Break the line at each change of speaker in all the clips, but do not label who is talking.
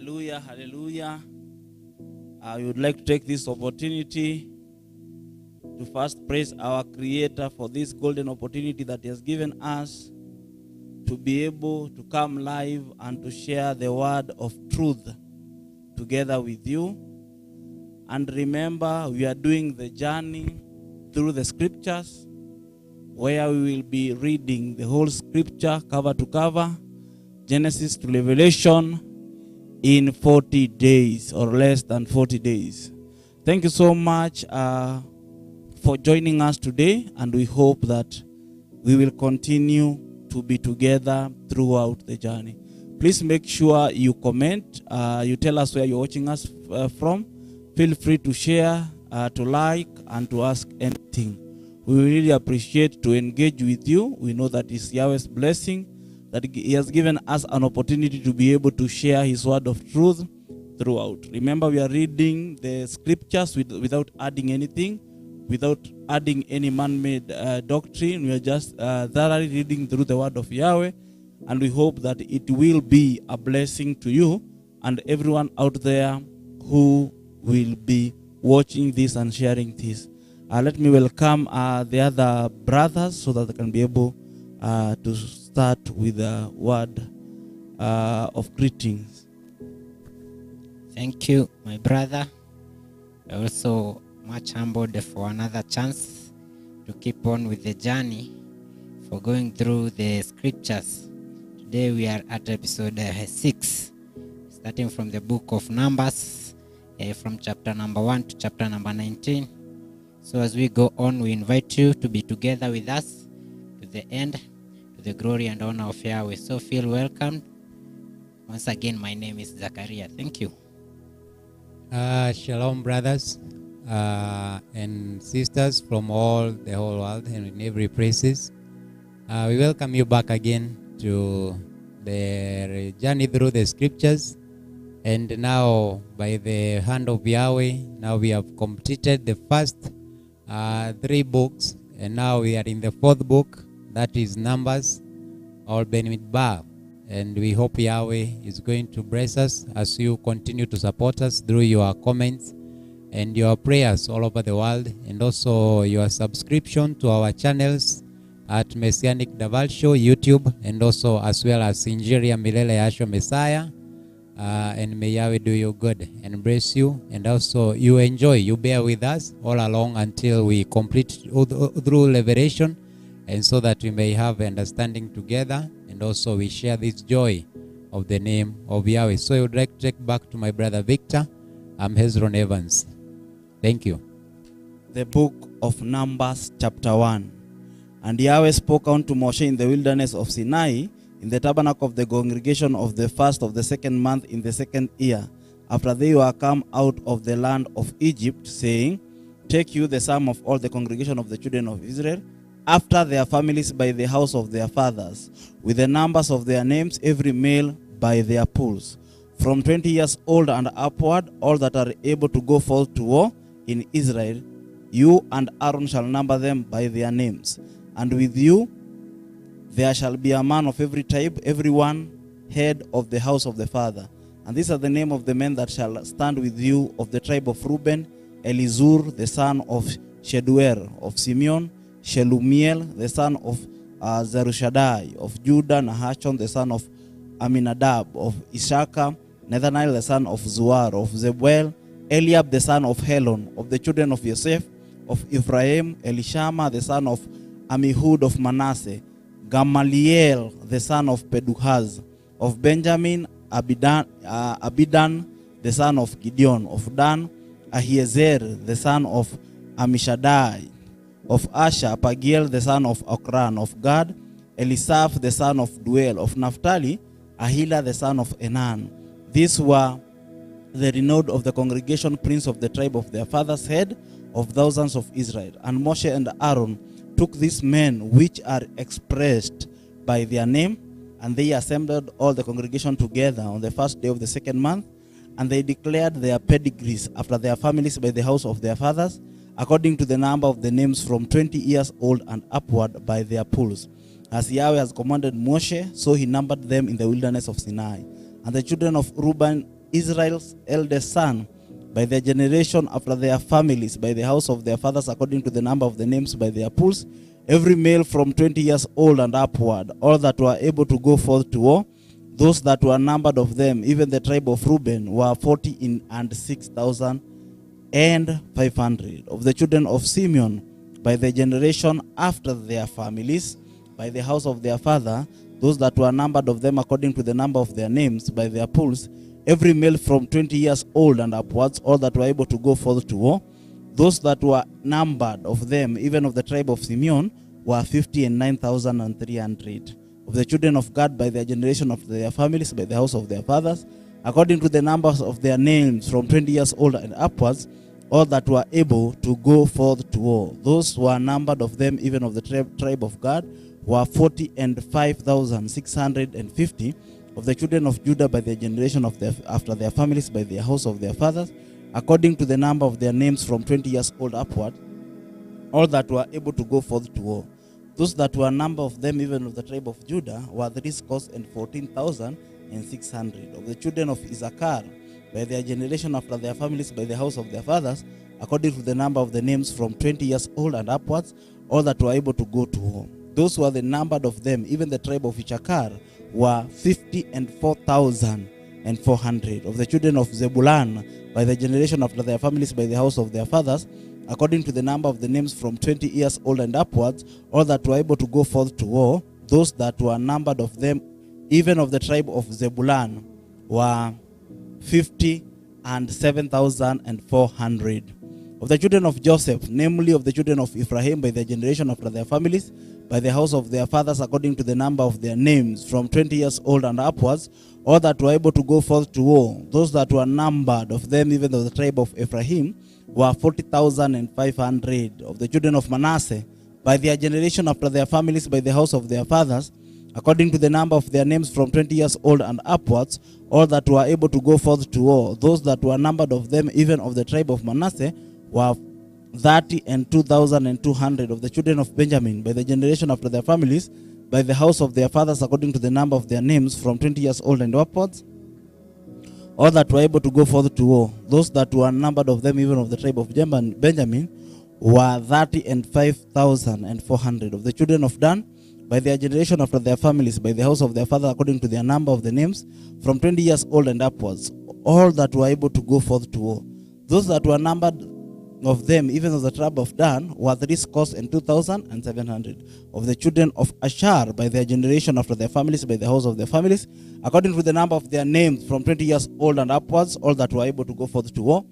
Hallelujah, hallelujah. I would like to take this opportunity to first praise our Creator for this golden opportunity that He has given us to be able to come live and to share the word of truth together with you. And remember, we are doing the journey through the scriptures, where we will be reading the whole scripture cover to cover, Genesis to Revelation, in 40 days or less than 40 days. Thank you so much for joining us today, and we hope that we will continue to be together throughout the journey. Please make sure you comment, you tell us where you're watching us from. Feel free to share, to like, and to ask anything. We really appreciate to engage with you. We know that it's Yahweh's blessing that He has given us an opportunity to be able to share His word of truth throughout. Remember, we are reading the scriptures without adding anything, without adding any man-made doctrine. We are just thoroughly reading through the word of Yahweh, and we hope that it will be a blessing to you and everyone out there who will be watching this and sharing this. Let me welcome the other brothers so that they can be able to start with a word of greetings.
Thank you, my brother. We're also much humbled for another chance to keep on with the journey for going through the scriptures. Today we are at episode 6, starting from the book of Numbers, from chapter number 1 to chapter number 19. So as we go on, we invite you to be together with us to the end, to the glory and honor of Yahweh. So feel welcomed. Once again, my name is Zachariah. Thank you.
Shalom, brothers and sisters from the whole world and in every places. We welcome you back again to the journey through the scriptures. And now, by the hand of Yahweh, now we have completed the first 3 books, and now we are in the 4th book, that is Numbers or Benmidbar. And we hope Yahweh is going to bless us as you continue to support us through your comments and your prayers all over the world, and also your subscription to our channels at Messianic Daval Show, YouTube, and also as well as Injiria Milele Yahshua Messiah. And may Yahweh do you good and bless you, and also you enjoy, you bear with us all along until we complete through Revelation, and so that we may have understanding together, and also we share this joy of the name of Yahweh. So I would like to take back to my brother Victor. I'm Hezron Evans. Thank you.
The book of Numbers, chapter 1. And Yahweh spoke unto Moshe in the wilderness of Sinai, in the tabernacle of the congregation of the first of the second month in the 2nd year, after they were come out of the land of Egypt, saying, Take you the sum of all the congregation of the children of Israel, after their families by the house of their fathers, with the numbers of their names, every male by their pools, from 20 years old and upward, all that are able to go forth to war in Israel. You and Aaron shall number them by their names. And with you there shall be a man of every tribe, every one head of the house of the father. And these are the name of the men that shall stand with you of the tribe of Reuben: Elizur, the son of Sheduer; of Simeon, Shelumiel, the son of Zerushadai; of Judah, Nahashon, the son of Aminadab; of Issachar, Nathanael, the son of Zuar; of Zebul, Eliab, the son of Helon; of the children of Yosef; of Ephraim, Elishama, the son of Amihud; of Manasseh, Gamaliel, the son of Peduhaz; of Benjamin, Abidan, the son of Gideon; of Dan, Ahiezer, the son of Amishadai; of Asher, Pagiel, the son of Okran; of Gad, Elisaph, the son of Duel; of Naphtali, Ahila, the son of Enan. These were the renowned of the congregation, prince of the tribe of their fathers, head of thousands of Israel. And Moshe and Aaron took these men which are expressed by their name, and they assembled all the congregation together on the first day of the 2nd month, and they declared their pedigrees after their families by the house of their fathers, according to the number of the names from 20 years old and upward by their pools. As Yahweh has commanded Moshe, so he numbered them in the wilderness of Sinai. And the children of Reuben Israel's eldest son, by their generation after their families, by the house of their fathers, according to the number of the names by their pools, every male from 20 years old and upward, all that were able to go forth to war. Those that were numbered of them, even the tribe of Reuben, were 46,500. Of the children of Simeon, by the generation after their families, by the house of their father, those that were numbered of them according to the number of their names, by their pools, every male from 20 years old and upwards, all that were able to go forth to war. Those that were numbered of them, even of the tribe of Simeon, were 59,300. Of the children of Gad, by their generation of their families, by the house of their fathers, according to the numbers of their names, from 20 years old and upwards, all that were able to go forth to war. Those who were numbered of them, even of the tribe of Gad, were 45,650. Of the children of Judah, by their generation of their, after their families, by the house of their fathers, according to the number of their names, from 20 years old upward, all that were able to go forth to war. Those that were number of them, even of the tribe of Judah, were 314,600. Of the children of Issachar, by their generation after their families, by the house of their fathers, according to the number of the names, from 20 years old and upwards, all that were able to go to war. Those who were the numbered of them, even the tribe of Issachar, were 54,400. Of the children of Zebulun, by the generation after their families, by the house of their fathers, according to the number of the names, from 20 years old and upwards, all that were able to go forth to war. Those that were numbered of them, even of the tribe of Zebulun, were 57,400. Of the children of Joseph, namely of the children of Ephraim, by their generation after their families, by the house of their fathers, according to the number of their names, from 20 years old and upwards, all that were able to go forth to war. Those that were numbered of them, even of the tribe of Ephraim, were 40,500. Of the children of Manasseh, by their generation after their families, by the house of their fathers, according to the number of their names, from 20 years old and upwards, all that were able to go forth to war. Those that were numbered of them, even of the tribe of Manasseh, were 32,200. Of the children of Benjamin, by the generation after their families, by the house of their fathers, according to the number of their names, from 20 years old and upwards, all that were able to go forth to war. Those that were numbered of them, even of the tribe of Benjamin, were 35,400. Of the children of Dan, by their generation after their families, by the house of their father, according to their number of the names, from 20 years old and upwards, all that were able to go forth to war. Those that were numbered of them, even of the tribe of Dan, were 3,2,700. Of the children of Asher, by their generation after their families, by the house of their families, according to the number of their names, from 20 years old and upwards, all that were able to go forth to war.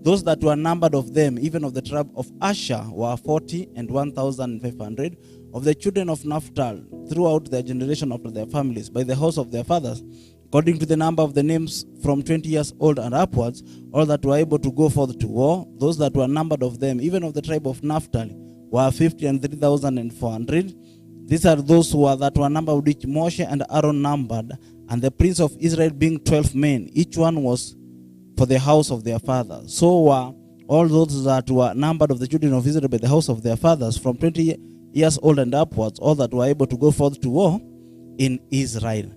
Those that were numbered of them, even of the tribe of Asher, were 41,500. Of the children of Naphtali, throughout their generation after their families, by the house of their fathers, according to the number of the names, from 20 years old and upwards, all that were able to go forth to war. Those that were numbered of them, even of the tribe of Naphtali, were 53,400. These are those that were numbered, which Moshe and Aaron numbered, and the prince of Israel being 12 men, each one was for the house of their father. So were all those that were numbered of the children of Israel by the house of their fathers, from 20 years old and upwards, all that were able to go forth to war in Israel.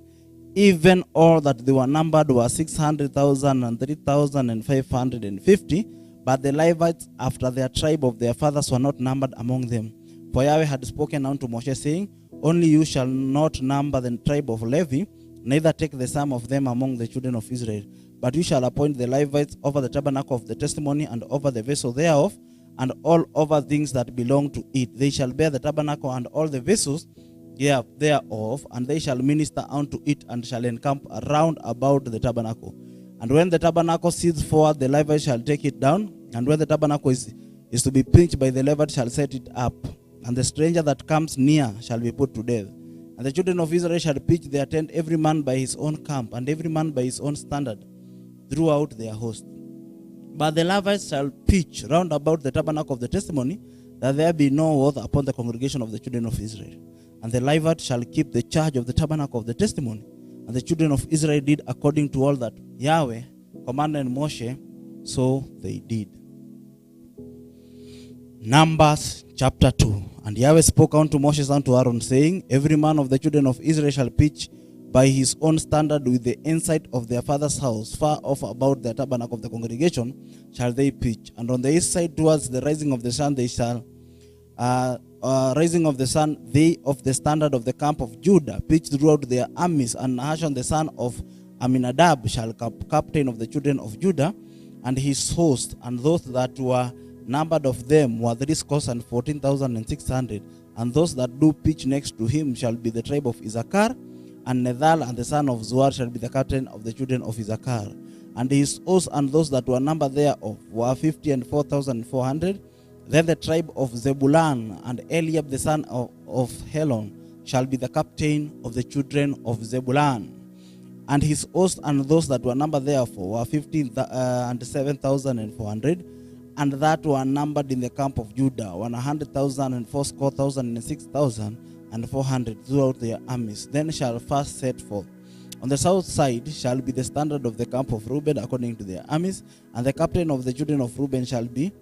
Even all that they were numbered were 600,000 and 3,550, but the Levites after their tribe of their fathers were not numbered among them. For Yahweh had spoken unto Moshe, saying, Only you shall not number the tribe of Levi, neither take the sum of them among the children of Israel. But you shall appoint the Levites over the tabernacle of the testimony, and over the vessel thereof, and all other things that belong to it. They shall bear the tabernacle and all the vessels thereof, and they shall minister unto it, and shall encamp around about the tabernacle. And when the tabernacle sees forward, the Levites shall take it down, and when the tabernacle is to be pitched by the Levites, shall set it up. And the stranger that comes near shall be put to death. And the children of Israel shall pitch their tent, every man by his own camp, and every man by his own standard, throughout their host. But the Levites shall pitch round about the tabernacle of the testimony, that there be no oath upon the congregation of the children of Israel. And the Levites shall keep the charge of the tabernacle of the testimony. And the children of Israel did according to all that Yahweh commanded Moshe, so they did. Numbers chapter 2. And Yahweh spoke unto Moses and to Aaron, saying, Every man of the children of Israel shall pitch by his own standard with the inside of their father's house, far off about the tabernacle of the congregation, shall they pitch. And on the east side towards the rising of the sun, they shall, rising of the sun, they of the standard of the camp of Judah pitch throughout their armies. And Nahashon the son of Aminadab shall captain of the children of Judah, and his host, and those that were numbered of them were 314,600. And those that do pitch next to him shall be the tribe of Issachar, and Nethal and the son of Zuar shall be the captain of the children of Issachar. And his host and those that were numbered thereof were 54,400. Then the tribe of Zebulun and Eliab the son of Helon shall be the captain of the children of Zebulun. And his host and those that were numbered therefore were 7,400. And that were numbered in the camp of Judah 100,000 and 4,000 and 6,400 throughout their armies. Then shall first set forth. On the south side shall be the standard of the camp of Reuben according to their armies, and the captain of the children of Reuben shall be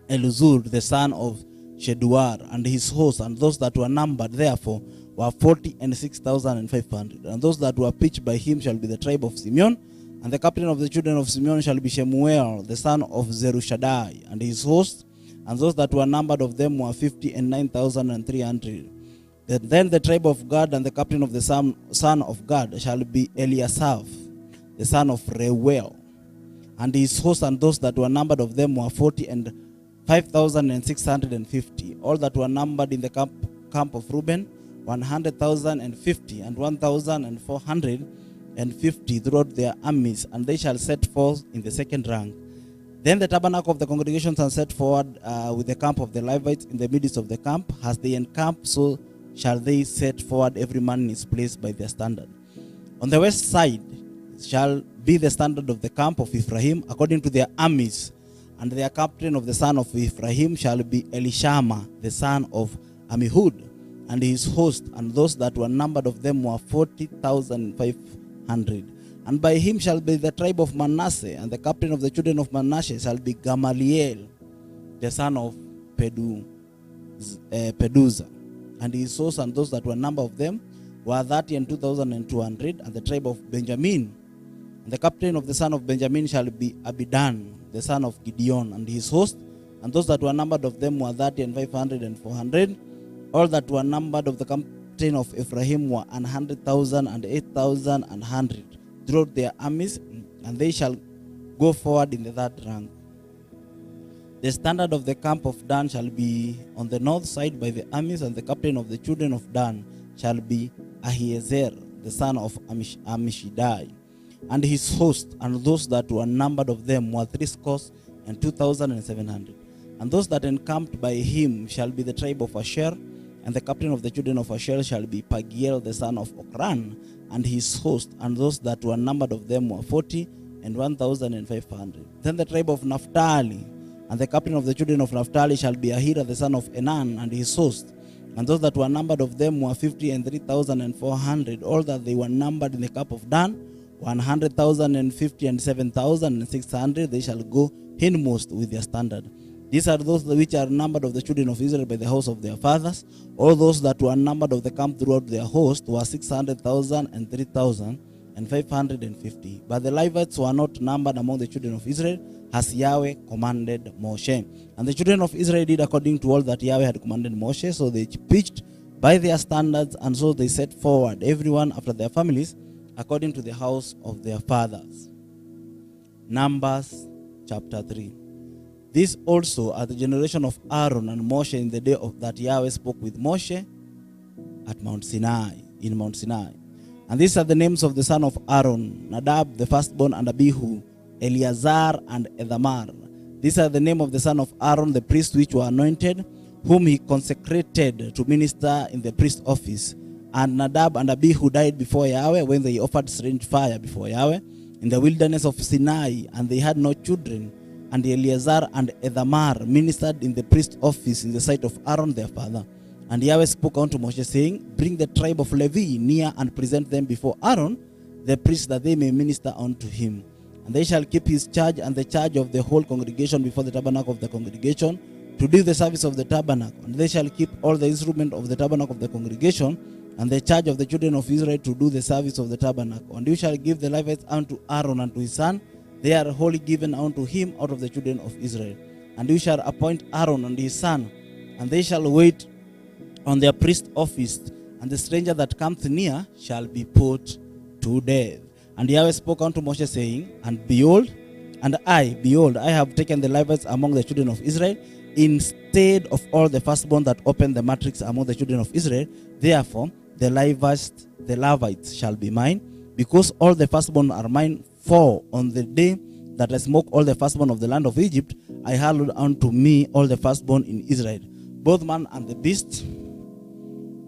Eluzur the son of Sheduar, and his host, and those that were numbered therefore were 46,500. And those that were pitched by him shall be the tribe of Simeon, and the captain of the children of Simeon shall be Shemuel the son of Zerushadai, and his host, and those that were numbered of them were 59,300. Then the tribe of Gad and the captain of the son of Gad shall be Eliasaph the son of Reuel, and his host, and those that were numbered of them were 45,650. All that were numbered in the camp of Reuben 100,050 and 1,450 throughout their armies, and they shall set forth in the second rank. Then the tabernacle of the congregation shall set forward with the camp of the Levites in the midst of the camp. As they encamp, so shall they set forward every man in his place by their standard. On the west side shall be the standard of the camp of Ephraim according to their armies, and their captain of the son of Ephraim shall be Elishama the son of Amihud, and his host, and those that were numbered of them were 40,500. And by him shall be the tribe of Manasseh, and the captain of the children of Manasseh shall be Gamaliel the son of Peduzah, and his host, and those that were numbered of them were 32,200. And the tribe of Benjamin, and the captain of the son of Benjamin shall be Abidan the son of Gideon, and his host, and those that were numbered of them were 30,500 and 400. All that were numbered of the captain of Ephraim were 100,000 and 8,100 throughout their armies, and they shall go forward in the third rank. The standard of the camp of Dan shall be on the north side by the armies, and the captain of the children of Dan shall be Ahiezer the son of Amishadai, and his host, and those that were numbered of them were 32,700. And those that encamped by him shall be the tribe of Asher, and the captain of the children of Asher shall be Pagiel the son of Okran, and his host, and those that were numbered of them were 41,500. Then the tribe of Naphtali, and the captain of the children of Naphtali shall be Ahira the son of Enan, and his host, and those that were numbered of them were 53,400. All that they were numbered in the camp of Dan 100,050 and 7,600. They shall go hindmost with their standard. These are those which are numbered of the children of Israel by the house of their fathers. All those that were numbered of the camp throughout their host were 600,000 and 3,550. But the Levites were not numbered among the children of Israel, as Yahweh commanded Moshe. And the children of Israel did according to all that Yahweh had commanded Moshe. So they pitched by their standards, and so they set forward, everyone after their families, according to the house of their fathers. Numbers chapter 3. This also are the generation of Aaron and Moshe in the day of that Yahweh spoke with Moshe at Mount Sinai, in Mount Sinai. And these are the names of the son of Aaron: Nadab the firstborn, and Abihu, Eleazar, and Ithamar. These are the name of the son of Aaron, the priests which were anointed, whom he consecrated to minister in the priest office. And Nadab and Abihu died before Yahweh when they offered strange fire before Yahweh in the wilderness of Sinai, and they had no children. And Eleazar and Ithamar ministered in the priest office in the sight of Aaron their father. And Yahweh spoke unto Moshe, saying, Bring the tribe of Levi near and present them before Aaron the priest, that they may minister unto him. And they shall keep his charge and the charge of the whole congregation before the tabernacle of the congregation, to do the service of the tabernacle. And they shall keep all the instruments of the tabernacle of the congregation, and the charge of the children of Israel to do the service of the tabernacle. And you shall give the Levites unto Aaron and to his son. They are wholly given unto him out of the children of Israel. And you shall appoint Aaron and his son, and they shall wait on their priest office, and the stranger that cometh near shall be put to death. And Yahweh spoke unto Moshe, saying, And behold, I have taken the Levites among the children of Israel, instead of all the firstborn that open the matrix among the children of Israel. Therefore, the Levites shall be mine, because all the firstborn are mine. For on the day that I smote all the firstborn of the land of Egypt, I hallowed unto me all the firstborn in Israel, both man and the beast.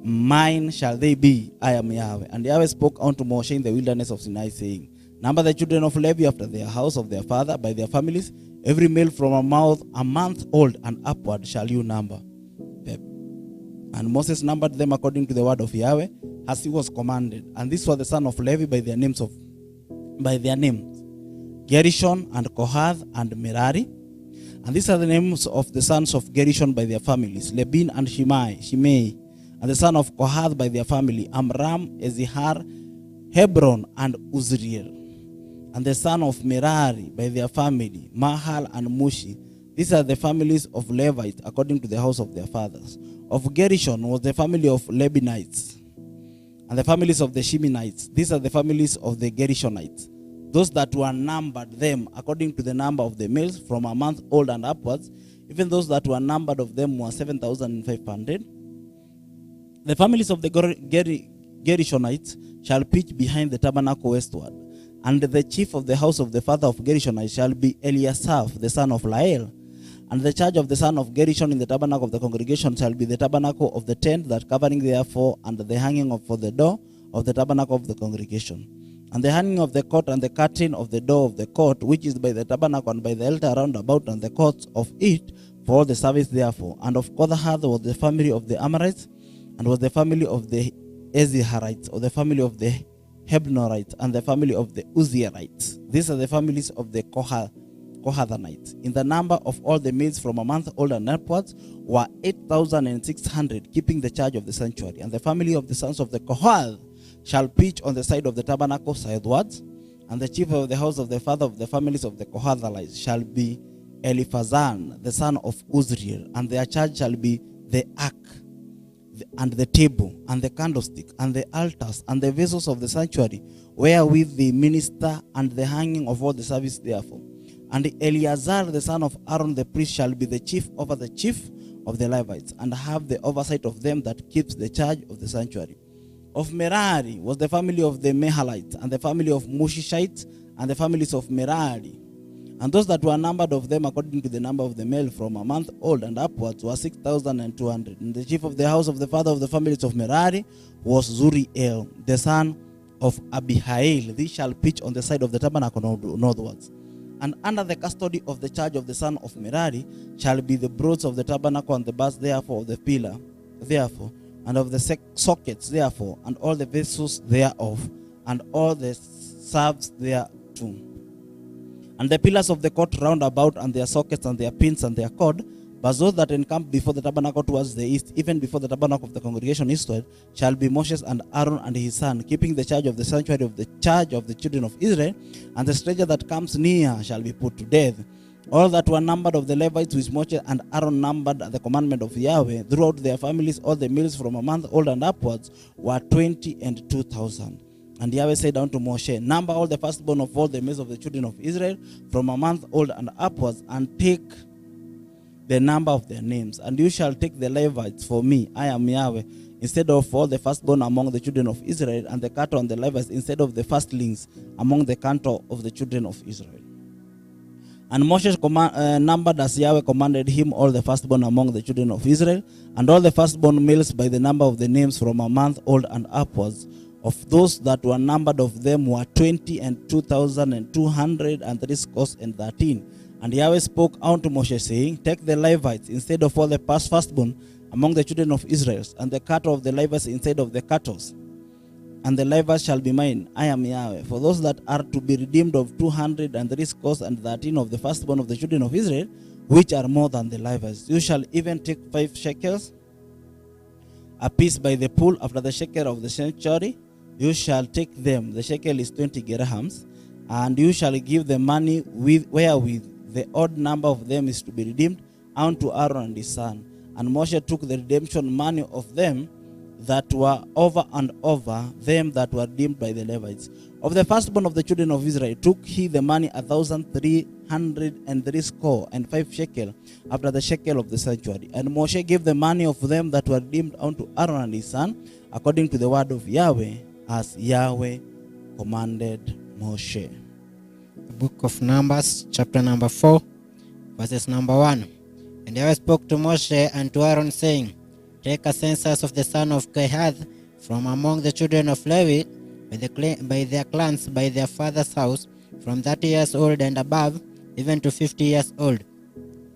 Mine shall they be, I am Yahweh. And Yahweh spoke unto Moshe in the wilderness of Sinai, saying, Number the children of Levi after their house of their father by their families, every male from a month old and upward shall you number. And Moses numbered them according to the word of Yahweh, as he was commanded. And these were the sons of Levi by their names, Gershon and Kohath and Merari. And these are the names of the sons of Gershon by their families, Lebin and Shimei. And the son of Kohath by their family, Amram, Ezihar, Hebron, and Uzriel. And the son of Merari by their family, Mahal and Mushi. These are the families of Levites according to the house of their fathers. Of Gershon was the family of Lebinites, and the families of the Shiminites. These are the families of the Gershonites. Those that were numbered them according to the number of the males from a month old and upwards, even those that were numbered of them were 7,500. The families of the Gershonites shall pitch behind the tabernacle westward. And the chief of the house of the father of Gershonites shall be Eliasaph, the son of Lael. And the charge of the son of Gershon in the tabernacle of the congregation shall be the tabernacle of the tent, that covering therefore, and the hanging of for the door of the tabernacle of the congregation. And the hanging of the court and the curtain of the door of the court, which is by the tabernacle and by the altar round about, and the courts of it, for all the service therefore. And of Kohath was the family of the Amorites, and was the family of the Eziharites, or the family of the Hebnorites, and the family of the Uzzielites. These are the families of the Kohathanites. In the number of all the males from a month old and upwards were 8,600, keeping the charge of the sanctuary. And the family of the sons of the Kohath shall pitch on the side of the tabernacle sidewards. And the chief of the house of the father of the families of the Kohathalites shall be Eliphazan, the son of Uzriel. And their charge shall be the ark, and the table, and the candlestick, and the altars, and the vessels of the sanctuary, wherewith they minister, and the hanging of all the service therefore. And Eleazar, the son of Aaron the priest, shall be the chief over the chief of the Levites, and have the oversight of them that keeps the charge of the sanctuary. Of Merari was the family of the Mahalites, and the family of Mushishites, and the families of Merari. And those that were numbered of them according to the number of the male from a month old and upwards were 6,200. And the chief of the house of the father of the families of Merari was Zuriel, the son of Abihail. These shall pitch on the side of the tabernacle northwards. And under the custody of the charge of the son of Merari shall be the broads of the tabernacle, and the bars therefore of the pillar, therefore, and of the sockets therefore, and all the vessels thereof, and all the serves thereto. And the pillars of the court round about, and their sockets, and their pins, and their cord. But those that encamp before the tabernacle towards the east, even before the tabernacle of the congregation eastward, shall be Moses and Aaron and his son, keeping the charge of the sanctuary of the charge of the children of Israel. And the stranger that comes near shall be put to death. All that were numbered of the Levites, which Moses and Aaron numbered at the commandment of Yahweh, throughout their families, all the males from a month old and upwards, were 22,000. And Yahweh said unto Moshe, Number all the firstborn of all the males of the children of Israel, from a month old and upwards, and take the number of their names. And you shall take the Levites for me, I am Yahweh, instead of all the firstborn among the children of Israel, and the cattle and the Levites instead of the firstlings among the cattle of the children of Israel. And Moses numbered as Yahweh commanded him all the firstborn among the children of Israel, and all the firstborn males by the number of the names from a month old and upwards. Of those that were numbered of them were 22,213. And Yahweh spoke unto Moshe, saying, Take the Levites instead of all the firstborn among the children of Israel, and the cattle of the Levites instead of the cattle. And the Levites shall be mine, I am Yahweh. For those that are to be redeemed of 213 of the firstborn of the children of Israel, which are more than the Levites, you shall even take 5 shekels a piece by the pool after the shekel of the sanctuary. You shall take them. The shekel is 20 gerahams. And you shall give the money wherewith the odd number of them is to be redeemed unto Aaron and his son. And Moshe took the redemption money of them that were over and over them that were redeemed by the Levites. Of the firstborn of the children of Israel took he the money 1,365 shekel after the shekel of the sanctuary. And Moshe gave the money of them that were redeemed unto Aaron and his son, according to the word of Yahweh, as Yahweh commanded Moshe.
The book of Numbers, chapter number 4, verses number 1. And Yahweh spoke to Moshe and to Aaron, saying, Take a census of the son of Kehath from among the children of Levi, by their clans, by their father's house, from 30 years old and above, even to 50 years old,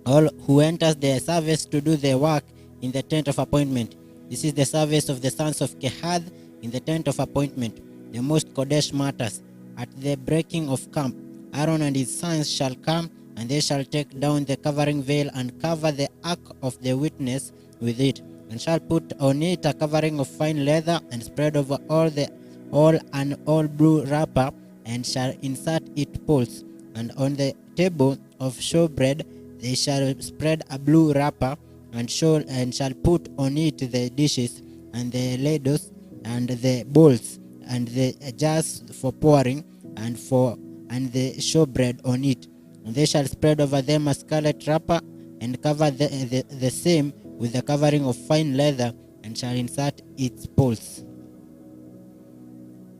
all who enters their service to do their work in the tent of appointment. This is the service of the sons of Kehath in the tent of appointment, the most Kodesh matters. At the breaking of camp, Aaron and his sons shall come, and they shall take down the covering veil and cover the ark of the witness with it, and shall put on it a covering of fine leather, and spread over all blue wrapper, and shall insert it poles. And on the table of showbread they shall spread a blue wrapper, and shall put on it the dishes, and the ladles, and the bowls, and the jars for pouring, and the showbread on it. And they shall spread over them a scarlet wrapper, and cover the same with the covering of fine leather, and shall insert its poles.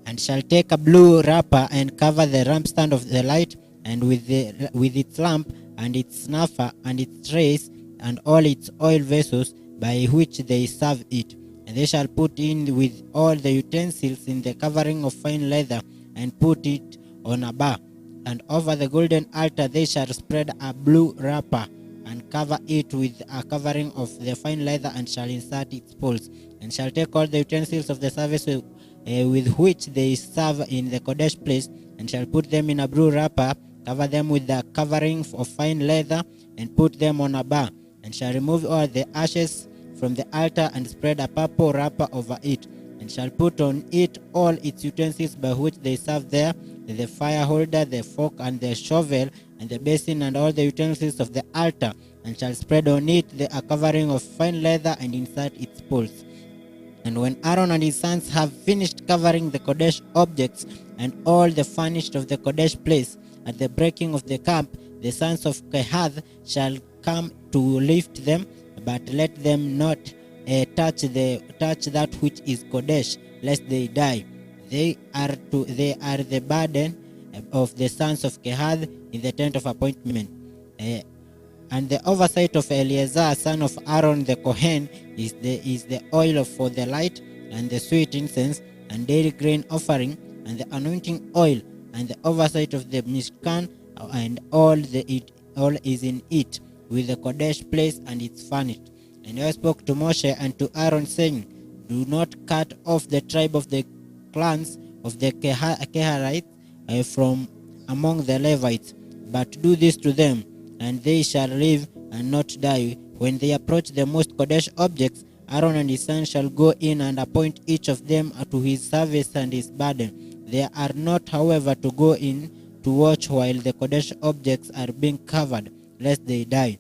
And shall take a blue wrapper, and cover the lampstand of the light, and with its lamp, and its snuffer, and its trays, and all its oil vessels by which they serve it. And they shall put in with all the utensils in the covering of fine leather, and put it on a bar. And over the golden altar they shall spread a blue wrapper, and cover it with a covering of the fine leather, and shall insert its poles. And shall take all the utensils of the service with which they serve in the Kodesh place, and shall put them in a blue wrapper, cover them with the covering of fine leather, and put them on a bar. And shall remove all the ashes from the altar, and spread a purple wrapper over it, and shall put on it all its utensils by which they serve there, the fire holder, the fork, and the shovel, and the basin, and all the utensils of the altar, and shall spread on it a covering of fine leather, and insert its poles. And when Aaron and his sons have finished covering the Kodesh objects and all the furnished of the Kodesh place, at the breaking of the camp, the sons of Kehath shall come to lift them, but let them not touch that which is Kodesh, lest they die. They are the burden of the sons of Kehath in the tent of appointment. And the oversight of Eleazar, son of Aaron the Kohen, is the oil for the light, and the sweet incense, and daily grain offering, and the anointing oil, and the oversight of the Mishkan, and all is in it, with the Kodesh place and its furnished. And I spoke to Moshe and to Aaron, saying, Do not cut off the tribe of the clans of the Keharites from among the Levites, but do this to them, and they shall live and not die. When they approach the most Kodesh objects, Aaron and his son shall go in and appoint each of them to his service and his burden. They are not, however, to go in to watch while the Kodesh objects are being covered, lest they die.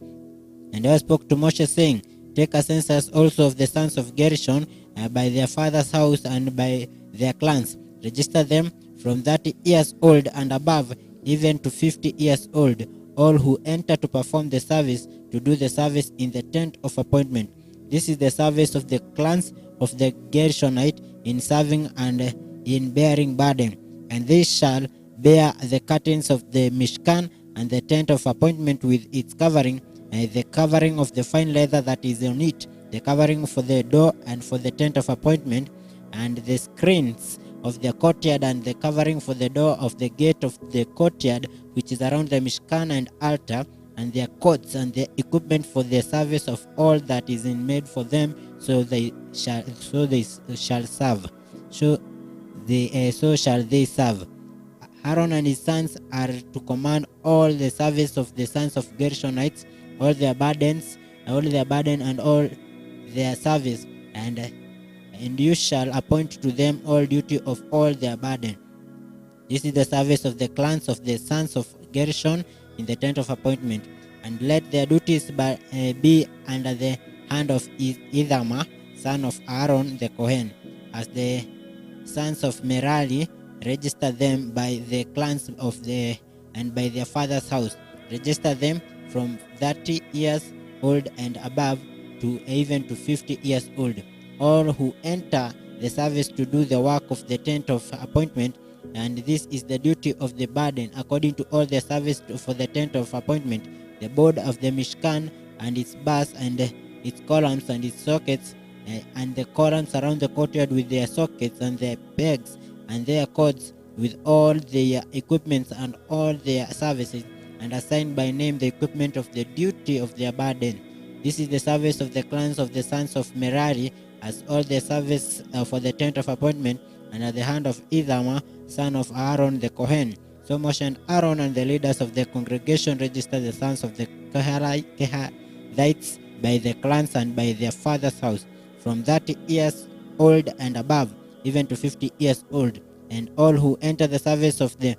And I spoke to Moshe, saying, Take a census also of the sons of Gershon by their father's house and by their clans. Register them from 30 years old and above, even to 50 years old, all who enter to perform the service, to do the service in the tent of appointment. This is the service of the clans of the Gershonite in serving and in bearing burden. And they shall bear the curtains of the Mishkan and the tent of appointment with its covering, the covering of the fine leather that is on it, the covering for the door and for the tent of appointment, and the screens of the courtyard, and the covering for the door of the gate of the courtyard which is around the Mishkan and altar, and their coats, and the equipment for the service of all that is made for them, so they shall serve. So shall they serve. Aaron and his sons are to command all the service of the sons of Gershonites, all their burden and all their service, and and you shall appoint to them all duty of all their burden. This is the service of the clans of the sons of Gershon in the tent of appointment, and let their duties be under the hand of Ithamar, son of Aaron the Kohen, as the sons of Merari. Register them by the clans of the and by their father's house. Register them from 30 years old and above to even to 50 years old. All who enter the service to do the work of the tent of appointment, and this is the duty of the burden according to all the service for the tent of appointment, the board of the Mishkan and its bars and its columns and its sockets, and the columns around the courtyard with their sockets and their pegs and their cords, with all their equipments and all their services, and assign by name the equipment of the duty of their burden. This is the service of the clans of the sons of Merari, as all the service for the tent of appointment, and at the hand of Ithamar, son of Aaron the Kohen. So Moshe and Aaron and the leaders of the congregation registered the sons of the Kehathites by the clans and by their father's house, from 30 years old and above, even to 50 years old, and all who enter the service of the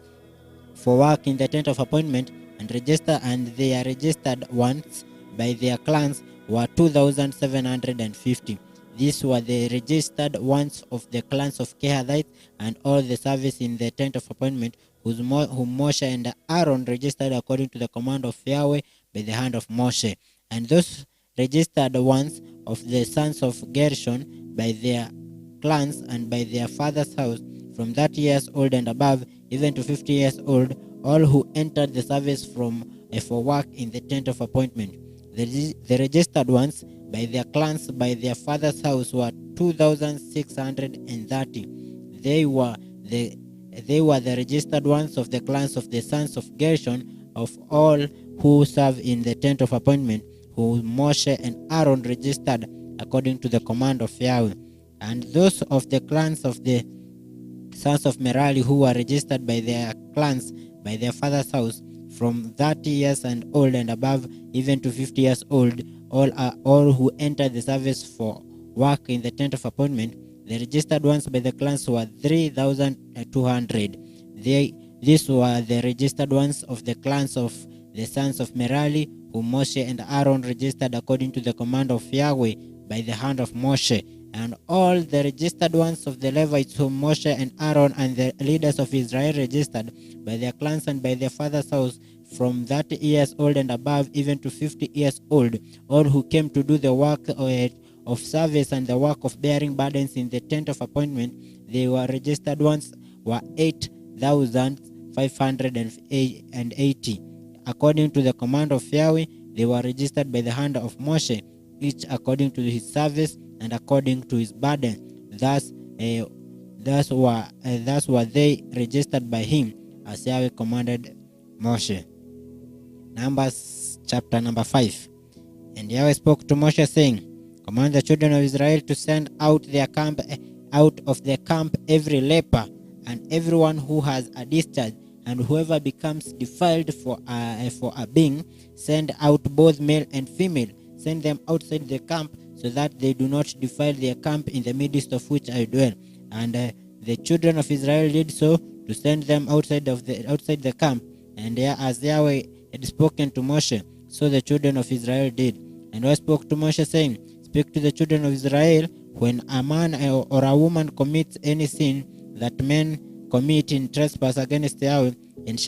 for work in the tent of appointment and register, and they are registered ones by their clans were 2,750. These were the registered ones of the clans of Kehathites, and all the service in the tent of appointment, whom Moshe and Aaron registered according to the command of Yahweh by the hand of Moshe. And those registered ones of the sons of Gershon by their clans and by their father's house, from 30 years old and above, even to 50 years old, all who entered the service for work in the tent of appointment. The registered ones by their clans by their father's house were 2,630. They were the registered ones of the clans of the sons of Gershon, of all who serve in the tent of appointment, who Moshe and Aaron registered according to the command of Yahweh. And those of the clans of the sons of Merari who were registered by their clans by their father's house, from 30 years and old and above, even to 50 years old, all who entered the service for work in the tent of appointment. The registered ones by the clans were 3,200. These were the registered ones of the clans of the sons of Merari, whom Moshe and Aaron registered according to the command of Yahweh by the hand of Moshe. And all the registered ones of the Levites, whom Moshe and Aaron and the leaders of Israel registered by their clans and by their father's house, from 30 years old and above, even to 50 years old, all who came to do the work of service and the work of bearing burdens in the tent of appointment, they were registered ones were 8,580. According to the command of Yahweh, they were registered by the hand of Moshe, each according to his service and according to his burden. Thus were they registered by him, as Yahweh commanded Moshe. Numbers chapter number 5. And Yahweh spoke to Moshe, saying, Command the children of Israel to send out of their camp every leper, and everyone who has a discharge, and whoever becomes defiled for a being, send out both male and female. Send them outside the camp, so that they do not defile their camp in the midst of which I dwell. And the children of Israel did so, to send them outside the camp. And as Yahweh had spoken to Moshe, so the children of Israel did. And I spoke to Moshe, saying, Speak to the children of Israel, when a man or a woman commits any sin that men commit in trespass against Yahweh, and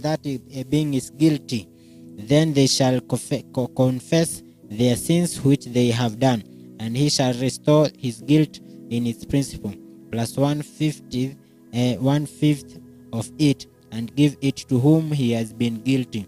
that a being is guilty, then they shall confess their sins which they have done, and he shall restore his guilt in its principle, plus 1/5 of it, and give it to whom he has been guilty.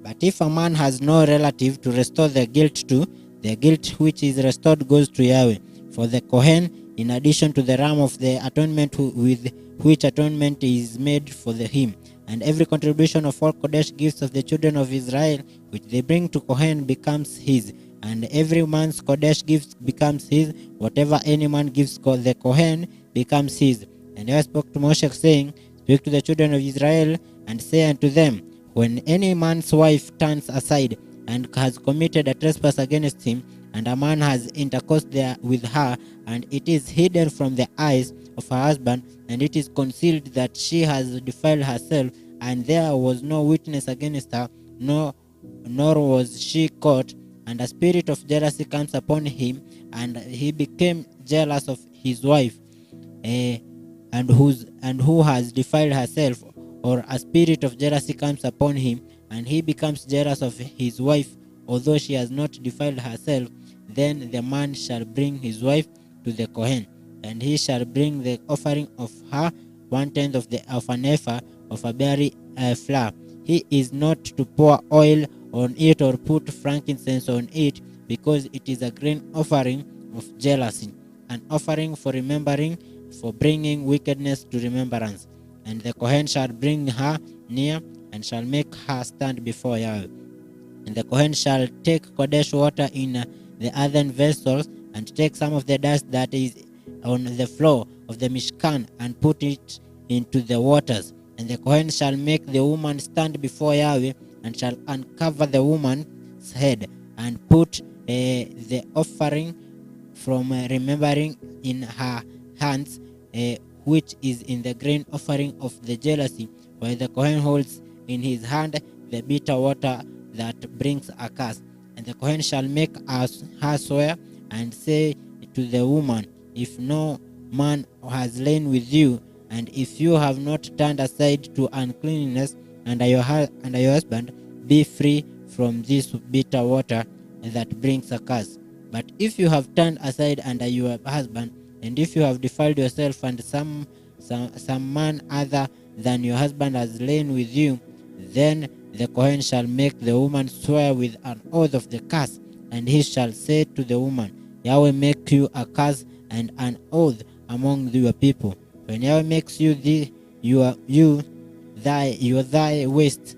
But if a man has no relative to restore the guilt to, the guilt which is restored goes to Yahweh. For the Kohen, in addition to the ram of the atonement with which atonement is made for him, and every contribution of all Kodesh gifts of the children of Israel, which they bring to Kohen, becomes his. And every man's Kodesh gift becomes his. Whatever any man gives the Kohen becomes his. And I spoke to Moshe, saying, Speak to the children of Israel, and say unto them, When any man's wife turns aside, and has committed a trespass against him, and a man has intercourse there with her, and it is hidden from the eyes of her husband, and it is concealed that she has defiled herself, and there was no witness against her, nor was she caught, and a spirit of jealousy comes upon him, and he became jealous of his wife, and who has defiled herself, or a spirit of jealousy comes upon him, and he becomes jealous of his wife, although she has not defiled herself, then the man shall bring his wife to the Kohen, and he shall bring the offering of her 1/10 of an ephah of a barley flour. He is not to pour oil on it or put frankincense on it, because it is a grain offering of jealousy, an offering for remembering, for bringing wickedness to remembrance. And the Kohen shall bring her near, and shall make her stand before Yahweh. And the Kohen shall take Kodesh water in the earthen vessels, and take some of the dust that is on the floor of the Mishkan, and put it into the waters. And the Kohen shall make the woman stand before Yahweh, and shall uncover the woman's head, and put the offering from remembering in her hands, which is in the grain offering of the jealousy, while the Kohen holds in his hand the bitter water that brings a curse. And the Kohen shall make her swear, and say to the woman, if no man has lain with you, and if you have not turned aside to uncleanness, and your husband, be free from this bitter water that brings a curse. But if you have turned aside under your husband, and if you have defiled yourself, and some man other than your husband has lain with you, then the Kohen shall make the woman swear with an oath of the curse, and he shall say to the woman, Yahweh make you a curse and an oath among your people. When Yahweh makes you thy waist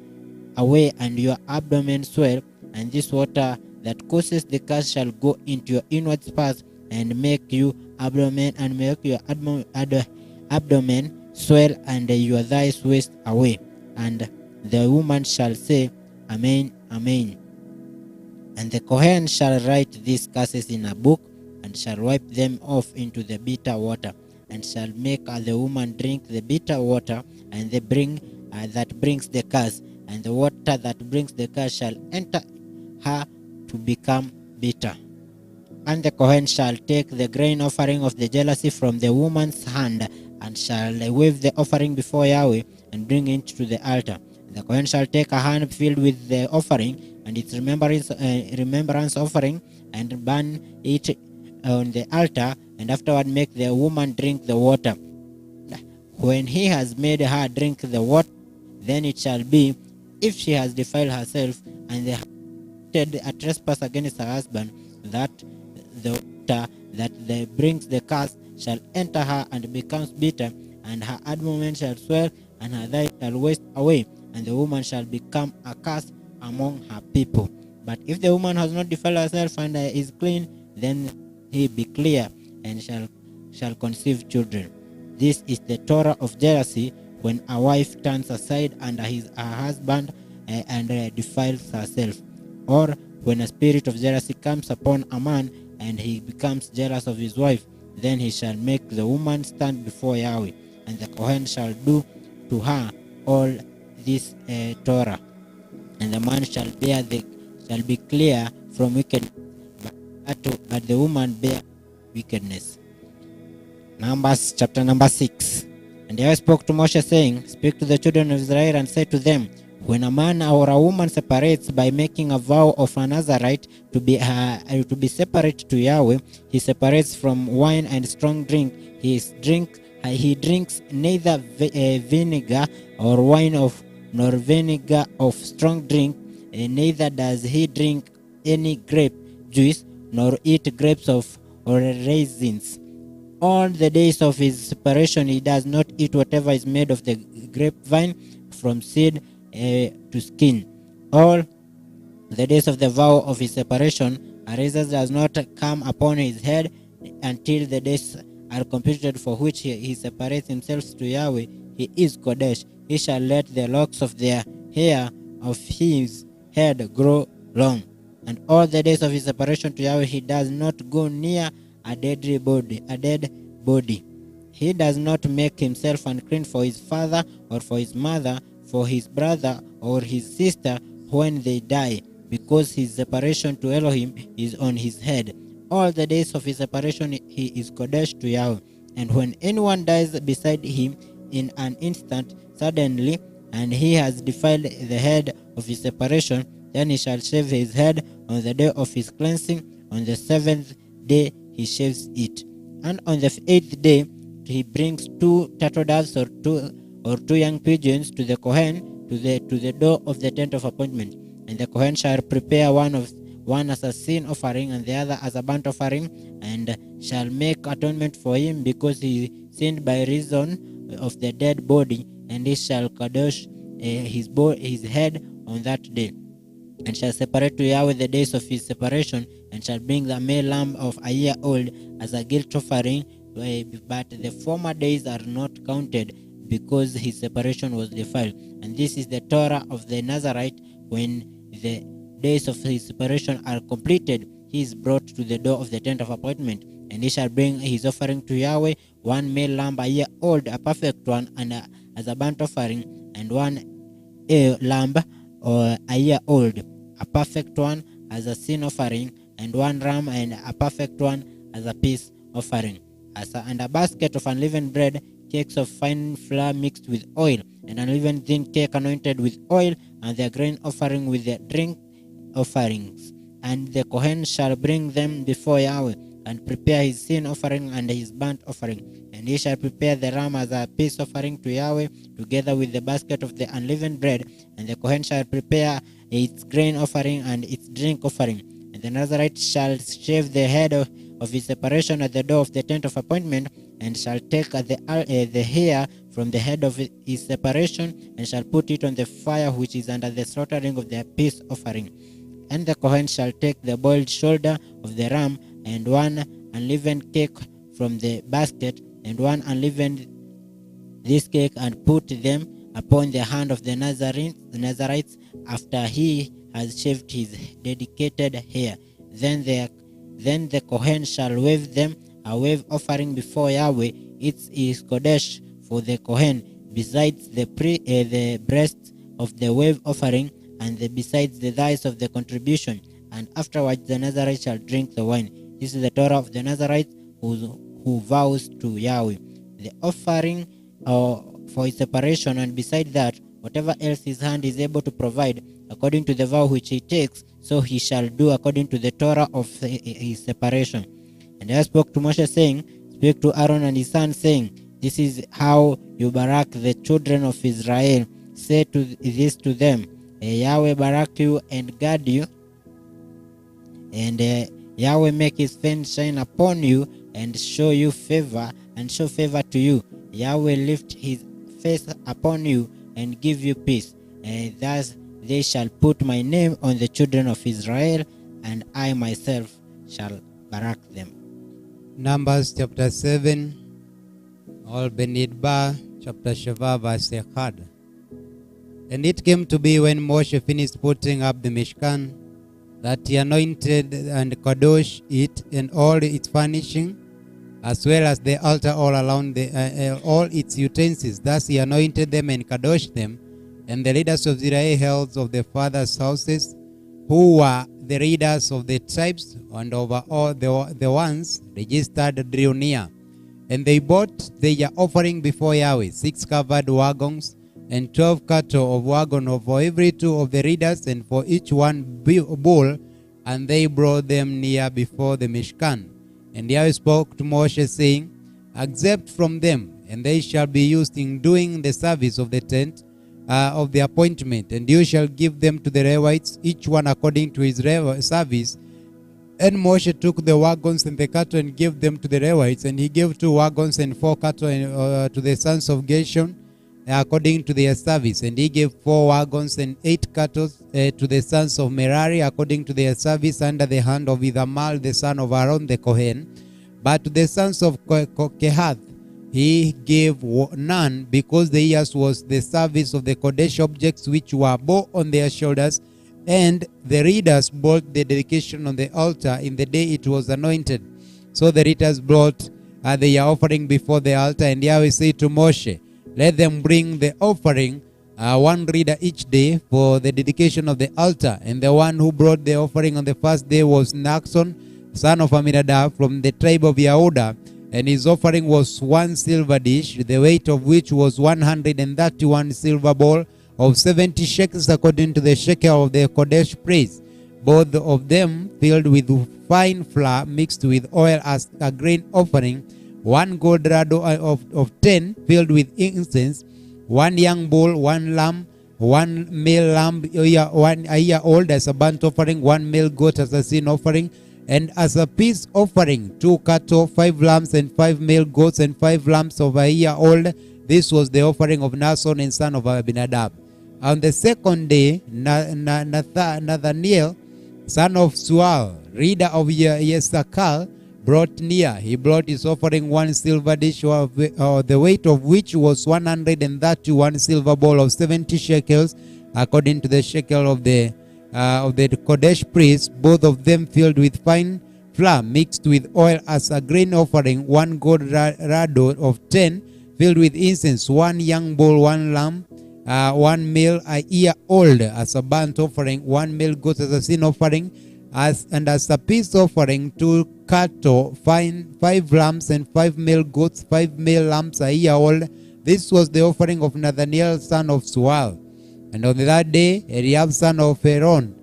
away, and your abdomen swell, and this water that causes the curse shall go into your inward parts, and make you abdomen, and make your abdomen swell, and your thighs waist away. And the woman shall say, Amen, Amen. And the Kohen shall write these curses in a book, and shall wipe them off into the bitter water, and shall make the woman drink the bitter water, and the that brings the curse, and the water that brings the curse shall enter her to become bitter. And the Kohen shall take the grain offering of the jealousy from the woman's hand, and shall wave the offering before Yahweh, and bring it to the altar. The Kohen shall take a hand filled with the offering, and its remembrance offering, and burn it on the altar, and afterward make the woman drink the water. When he has made her drink the water, then it shall be, if she has defiled herself, and committed a trespass against her husband, that the water that brings the curse shall enter her, and becomes bitter, and her abdomen shall swell, and her thigh shall waste away, and the woman shall become a curse among her people. But if the woman has not defiled herself, and is clean, then he be clear, and shall conceive children. This is the Torah of jealousy, when a wife turns aside under her husband, and defiles herself, or when a spirit of jealousy comes upon a man, and he becomes jealous of his wife, then he shall make the woman stand before Yahweh, and the Kohen shall do to her all this Torah, and the man shall be clear from wickedness, but the woman bear wickedness. Numbers chapter number 6. And Yahweh spoke to Moshe, saying, Speak to the children of Israel, and say to them, when a man or a woman separates by making a vow of a Nazarite to be separate to Yahweh, he separates from wine and strong drink. He drinks neither vinegar or wine nor vinegar of strong drink, neither does he drink any grape juice, nor eat grapes or raisins. All the days of his separation he does not eat whatever is made of the grapevine, from seed to skin. All the days of the vow of his separation, a razor does not come upon his head until the days are computed for which he separates himself to Yahweh. He is Kodesh. He shall let the locks of the hair of his head grow long. And all the days of his separation to Yahweh, he does not go near a dead body. He does not make himself unclean for his father or for his mother, for his brother or his sister when they die, because his separation to Elohim is on his head. All the days of his separation he is Kodesh to Yahweh. And when anyone dies beside him in an instant, suddenly, and he has defiled the head of his separation, then he shall shave his head on the day of his cleansing. On the seventh day he shaves it. And on the eighth day he brings 2 turtle doves or two young pigeons to the Kohen to the door of the tent of appointment. And the Kohen shall prepare one as a sin offering and the other as a burnt offering, and shall make atonement for him because he sinned by reason of the dead body, and he shall kadosh his head on that day, and shall separate to Yahweh the days of his separation, and shall bring the male lamb of a year old as a guilt offering, but the former days are not counted, because his separation was defiled. And this is the Torah of the Nazarite. When the days of his separation are completed, he is brought to the door of the tent of appointment, and he shall bring his offering to Yahweh, one male lamb a year old, a perfect one, and as a burnt offering, and one lamb or a year old, a perfect one, as a sin offering, and one ram and a perfect one as a peace offering, and a basket of unleavened bread, cakes of fine flour mixed with oil, and unleavened thin cake anointed with oil, and their grain offering with their drink offerings. And the Kohen shall bring them before Yahweh, and prepare his sin offering and his burnt offering. And he shall prepare the ram as a peace offering to Yahweh, together with the basket of the unleavened bread. And the Kohen shall prepare its grain offering and its drink offering. And the Nazarite shall shave the head of his separation at the door of the tent of appointment, and shall take the hair from the head of his separation, and shall put it on the fire which is under the slaughtering of the peace offering. And the Kohen shall take the boiled shoulder of the ram, and one unleavened cake from the basket, and one unleavened this cake, and put them upon the hand of the Nazarites after he has shaved his dedicated hair. Then the Kohen shall wave them a wave offering before Yahweh. It is Kodesh for the Kohen, besides the breast of the wave offering, and besides the thighs of the contribution. And afterwards the Nazarite shall drink the wine. This is the Torah of the Nazarite who vows to Yahweh the offering for his separation, and beside that, whatever else his hand is able to provide, according to the vow which he takes, so he shall do according to the Torah of his separation. And I spoke to Moshe, saying, speak to Aaron and his son, saying, this is how you barak the children of Israel. Say this to them, Yahweh barak you and guard you, and Yahweh make his face shine upon you and show you favor, and show favor to you. Yahweh lift his face upon you and give you peace. Thus they shall put my name on the children of Israel, and I myself shall barak them.
Numbers chapter 7, all Benidbar, chapter Sheva, verse 1. And it came to be when Moshe finished putting up the Mishkan, that he anointed and kadosh it and all its furnishing, as well as the altar all around all its utensils. Thus he anointed them and kadosh them. And the leaders of Israel, heads of the fathers' houses, who were the leaders of the tribes, and over all the ones registered, drew near. And they brought their offering before Yahweh, 6 covered wagons, and 12 cattle of wagon for every 2 of the leaders, and for each one bull, and they brought them near before the Mishkan. And Yahweh spoke to Moshe, saying, accept from them, and they shall be used in doing the service of the tent of the appointment, and you shall give them to the Levites, each one according to his service. And Moshe took the wagons and the cattle and gave them to the Levites, and he gave 2 wagons and 4 cattle to the sons of Gershon according to their service, and he gave 4 wagons and 8 cattle to the sons of Merari according to their service, under the hand of Ithamar the son of Aaron the Kohen. But to the sons of Kehath he gave none, because theirs was the service of the Kodesh objects which were bore on their shoulders, And the readers brought the dedication on the altar in the day it was anointed. So the readers brought their offering before the altar, and Yahweh said to Moshe, let them bring the offering, one reader each day, for the dedication of the altar. And the one who brought the offering on the first day was Naxon, son of Aminadab, from the tribe of Yehudah, and his offering was 1 silver dish, the weight of which was 131 silver bowl of 70 shekels, according to the shekel of the Kodesh priest, both of them filled with fine flour mixed with oil as a grain offering, 1 gold rado of 10 filled with incense, 1 young bull, 1 lamb, 1 male lamb a year old as a burnt offering, 1 male goat as a sin offering, and as a peace offering 2 cattle, 5 lambs, and 5 male goats, and 5 lambs of a year old. This was the offering of Nason and son of Abinadab. On the second day, Nathaniel, son of Sual, reader of Yesakal, brought near. He brought his offering 1 silver dish, the weight of which was 131 silver bowl of 70 shekels, according to the shekel of the Kodesh priest, both of them filled with fine flour mixed with oil as a grain offering, 1 gold rado of 10 filled with incense, 1 young bull, 1 lamb, 1 male a year old as a burnt offering, 1 male goat as a sin offering, and as a peace offering 2 cattle, 5 lambs, and 5 male goats, 5 male lambs a year old. This was the offering of Nathaniel, son of Sual. And on that day, Eliab, son of Heron,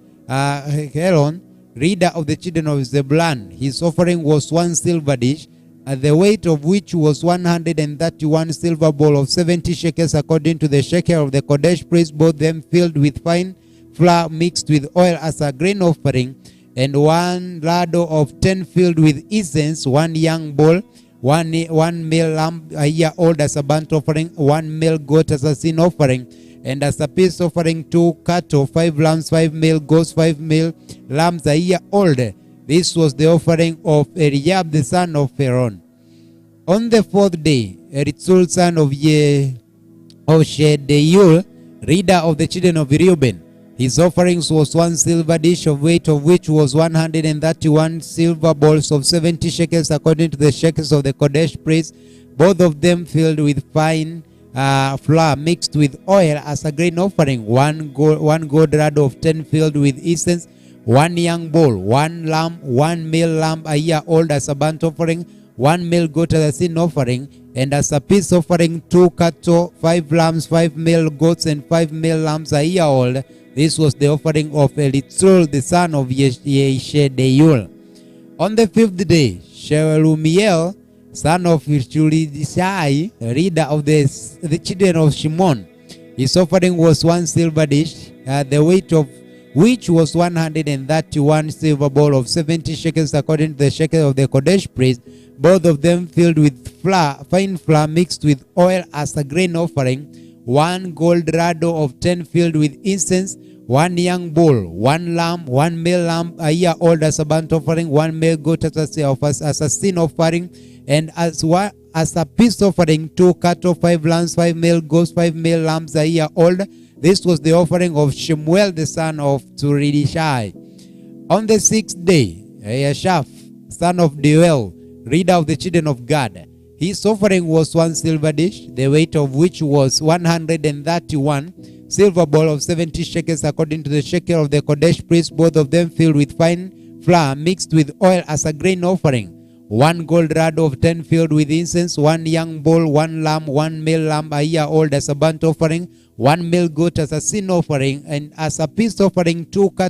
reader of the children of Zebulun, his offering was 1 silver dish, the weight of which was 131 silver bowl of 70 shekels, according to the shekel of the Kodesh priest, both them filled with fine flour mixed with oil as a grain offering, and 1 ladle of 10 filled with incense, 1 young bull, 1 male lamb a year old as a burnt offering, 1 male goat as a sin offering, and as a peace offering 2 cattle, 5 lambs, 5 male goats, 5 male lambs a year old. This was the offering of Eliab, the son of Heron. On the 4th day, Eritzul, son of Shedeyul, reader of the children of Reuben, his offerings was 1 silver dish, of weight of which was 131 silver bowls of 70 shekels, according to the shekels of the Kodesh priest, both of them filled with fine flour mixed with oil as a grain offering, 1 gold rod of 10 filled with incense, 1 young bull, 1 lamb, 1 male lamb a year old as a burnt offering, 1 male goat as a sin offering, and as a peace offering 2 cattle, 5 lambs, 5 male goats, and 5 male lambs a year old. This was the offering of Elitzur, the son of Yeshedeyul. On the 5th day, Shelumiel, son of Chulidishai, reader of the children of Shimon, his offering was 1 silver dish, the weight of which was 131 silver bowl of 70 shekels, according to the shekel of the Kodesh priest, both of them filled with flour, fine flour mixed with oil as a grain offering, 1 gold rado of 10 filled with incense, 1 young bull, 1 lamb, 1 male lamb a year old as a burnt offering, 1 male goat as a sin offering, and as a peace offering 2 cattle, 5 lambs, 5 male goats, 5 male lambs a year old. This was the offering of Shemuel, the son of Turidishai. On the 6th day, Yashaph, son of Deuel, reader of the children of Gad, his offering was 1 silver dish, the weight of which was 131 silver bowl of 70 shekels, according to the shekel of the Kodesh priest, both of them filled with fine flour mixed with oil as a grain offering, 1 gold rod of 10 filled with incense, 1 young bull, 1 lamb, 1 male lamb a year old as a burnt offering, 1 male goat as a sin offering, and as a peace offering 2